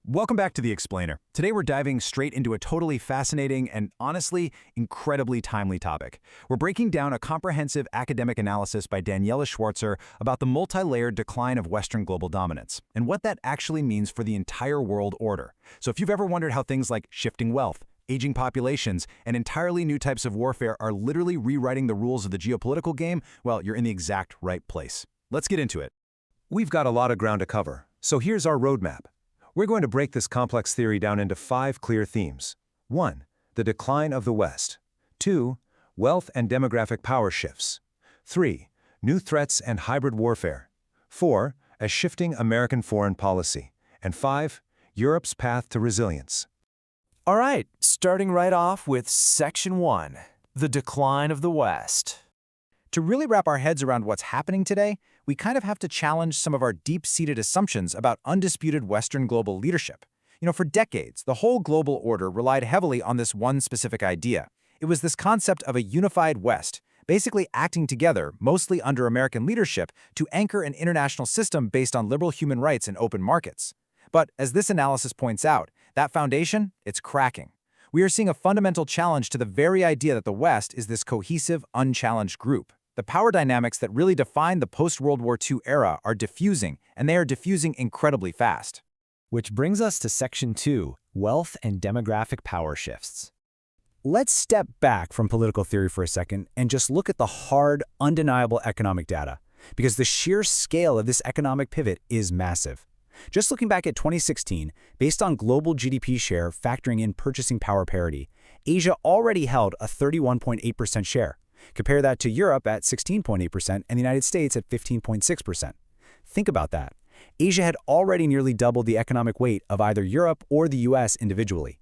Welcome back to The Explainer. Today we're diving straight into a totally fascinating and honestly, incredibly timely topic. We're breaking down a comprehensive academic analysis by Daniela Schwarzer about the multi-layered decline of Western global dominance and what that actually means for the entire world order. So if you've ever wondered how things like shifting wealth, aging populations, and entirely new types of warfare are literally rewriting the rules of the geopolitical game, well, you're in the exact right place. Let's get into it. We've got a lot of ground to cover, so here's our roadmap. We're going to break this complex theory down into 5 clear themes. 1. The decline of the West. 2. Wealth and demographic power shifts. 3. New threats and hybrid warfare. 4. A shifting American foreign policy. And 5. Europe's path to resilience. All right, starting right off with Section 1, the decline of the West. To really wrap our heads around what's happening today, we kind of have to challenge some of our deep-seated assumptions about undisputed Western global leadership. For decades, the whole global order relied heavily on this one specific idea. It was this concept of a unified West, basically acting together, mostly under American leadership, to anchor an international system based on liberal human rights and open markets. But as this analysis points out, that foundation, it's cracking. We are seeing a fundamental challenge to the very idea that the West is this cohesive, unchallenged group. The power dynamics that really define the post-World War II era are diffusing, and they are diffusing incredibly fast. Which brings us to Section 2, wealth and demographic power shifts. Let's step back from political theory for a second and just look at the hard, undeniable economic data, because the sheer scale of this economic pivot is massive. Just looking back at 2016, based on global GDP share factoring in purchasing power parity, Asia already held a 31.8% share. Compare that to Europe at 16.8% and the United States at 15.6%. Think about that. Asia had already nearly doubled the economic weight of either Europe or the US individually.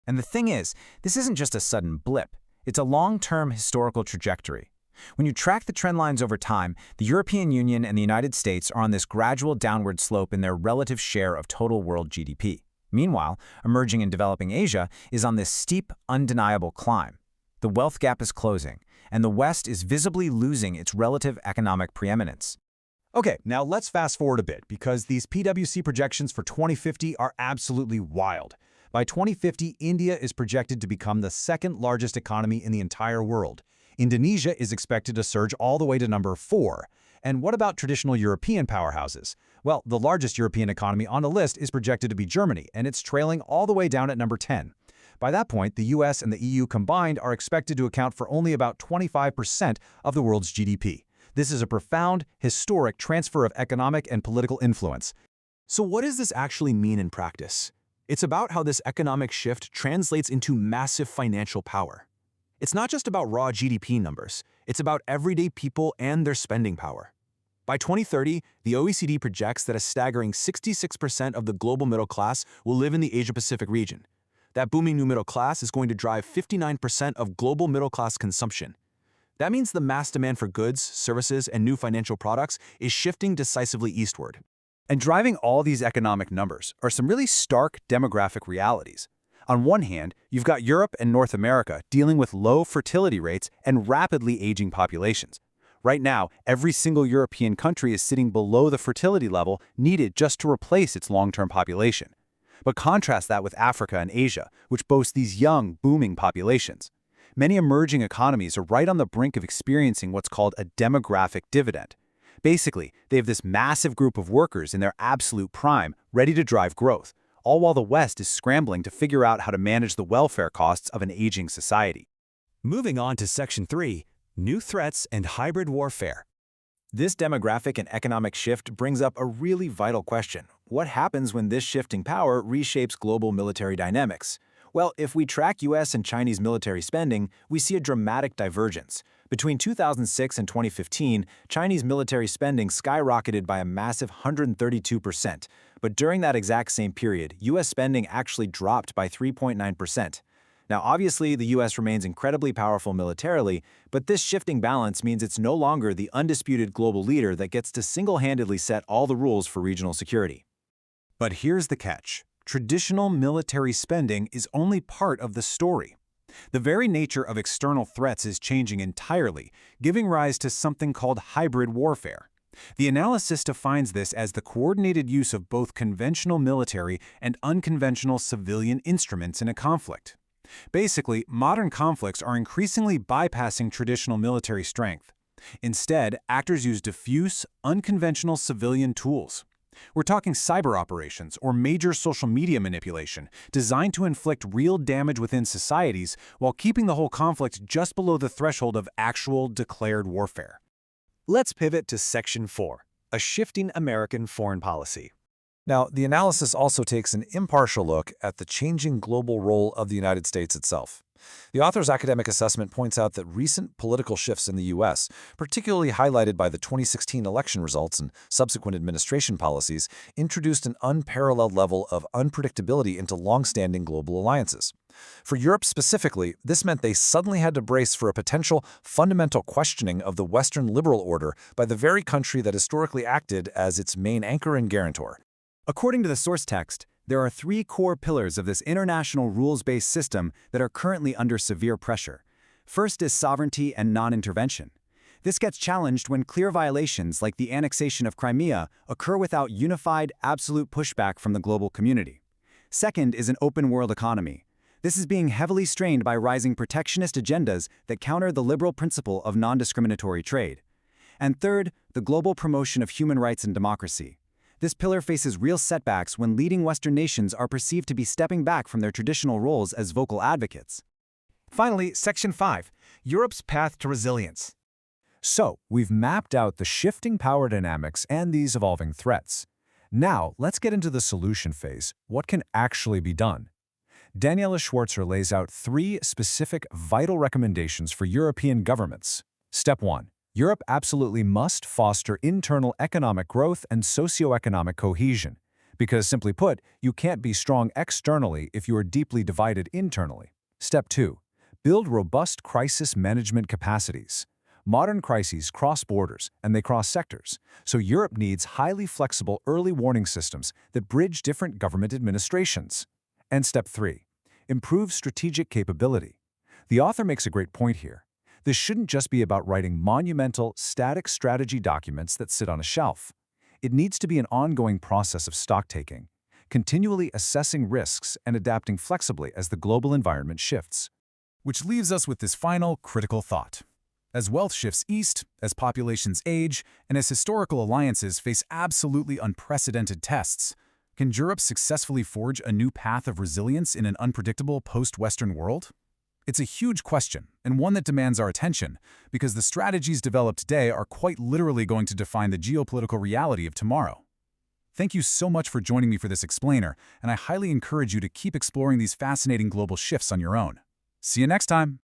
And the thing is, this isn't just a sudden blip. It's a long-term historical trajectory. When you track the trend lines over time, the European Union and the United States are on this gradual downward slope in their relative share of total world GDP. Meanwhile, emerging and developing Asia is on this steep, undeniable climb. The wealth gap is closing, and the West is visibly losing its relative economic preeminence. Okay, now let's fast forward a bit, because these PwC projections for 2050 are absolutely wild. By 2050, India is projected to become the second largest economy in the entire world. Indonesia is expected to surge all the way to number 4. And what about traditional European powerhouses? Well, the largest European economy on the list is projected to be Germany, and it's trailing all the way down at number 10. By that point, the US and the EU combined are expected to account for only about 25% of the world's GDP. This is a profound, historic transfer of economic and political influence. So what does this actually mean in practice? It's about how this economic shift translates into massive financial power. It's not just about raw GDP numbers, it's about everyday people and their spending power. By 2030, the OECD projects that a staggering 66% of the global middle class will live in the Asia-Pacific region. That booming new middle class is going to drive 59% of global middle-class consumption. That means the mass demand for goods, services, and new financial products is shifting decisively eastward. And driving all these economic numbers are some really stark demographic realities. On one hand, you've got Europe and North America dealing with low fertility rates and rapidly aging populations. Right now, every single European country is sitting below the fertility level needed just to replace its long-term population. But contrast that with Africa and Asia, which boast these young, booming populations. Many emerging economies are right on the brink of experiencing what's called a demographic dividend. Basically, they have this massive group of workers in their absolute prime, ready to drive growth, all while the West is scrambling to figure out how to manage the welfare costs of an aging society. Moving on to Section 3, new threats and hybrid warfare. This demographic and economic shift brings up a really vital question. What happens when this shifting power reshapes global military dynamics? Well, if we track US and Chinese military spending, we see a dramatic divergence. Between 2006 and 2015, Chinese military spending skyrocketed by a massive 132%. But during that exact same period, US spending actually dropped by 3.9%. Now, obviously, the US remains incredibly powerful militarily, but this shifting balance means it's no longer the undisputed global leader that gets to single-handedly set all the rules for regional security. But here's the catch. Traditional military spending is only part of the story. The very nature of external threats is changing entirely, giving rise to something called hybrid warfare. The analysis defines this as the coordinated use of both conventional military and unconventional civilian instruments in a conflict. Basically, modern conflicts are increasingly bypassing traditional military strength. Instead, actors use diffuse, unconventional civilian tools. We're talking cyber operations or major social media manipulation designed to inflict real damage within societies while keeping the whole conflict just below the threshold of actual declared warfare. Let's pivot to Section 4, a shifting American foreign policy. Now, the analysis also takes an impartial look at the changing global role of the United States itself. The author's academic assessment points out that recent political shifts in the U.S., particularly highlighted by the 2016 election results and subsequent administration policies, introduced an unparalleled level of unpredictability into long-standing global alliances. For Europe specifically, this meant they suddenly had to brace for a potential fundamental questioning of the Western liberal order by the very country that historically acted as its main anchor and guarantor. According to the source text, there are three core pillars of this international rules-based system that are currently under severe pressure. First is sovereignty and non-intervention. This gets challenged when clear violations like the annexation of Crimea occur without unified, absolute pushback from the global community. Second is an open world economy. This is being heavily strained by rising protectionist agendas that counter the liberal principle of non-discriminatory trade. And third, the global promotion of human rights and democracy. This pillar faces real setbacks when leading Western nations are perceived to be stepping back from their traditional roles as vocal advocates. Finally, Section 5, Europe's path to resilience. So, we've mapped out the shifting power dynamics and these evolving threats. Now, let's get into the solution phase. What can actually be done? Daniela Schwarzer lays out three specific, vital recommendations for European governments. Step 1. Europe absolutely must foster internal economic growth and socioeconomic cohesion, because simply put, you can't be strong externally if you are deeply divided internally. Step 2. Build robust crisis management capacities. Modern crises cross borders and they cross sectors, so Europe needs highly flexible early warning systems that bridge different government administrations. And Step 3. Improve strategic capability. The author makes a great point here. This shouldn't just be about writing monumental, static strategy documents that sit on a shelf. It needs to be an ongoing process of stock-taking, continually assessing risks and adapting flexibly as the global environment shifts. Which leaves us with this final, critical thought. As wealth shifts east, as populations age, and as historical alliances face absolutely unprecedented tests, can Europe successfully forge a new path of resilience in an unpredictable post-Western world? It's a huge question, and one that demands our attention, because the strategies developed today are quite literally going to define the geopolitical reality of tomorrow. Thank you so much for joining me for this explainer, and I highly encourage you to keep exploring these fascinating global shifts on your own. See you next time!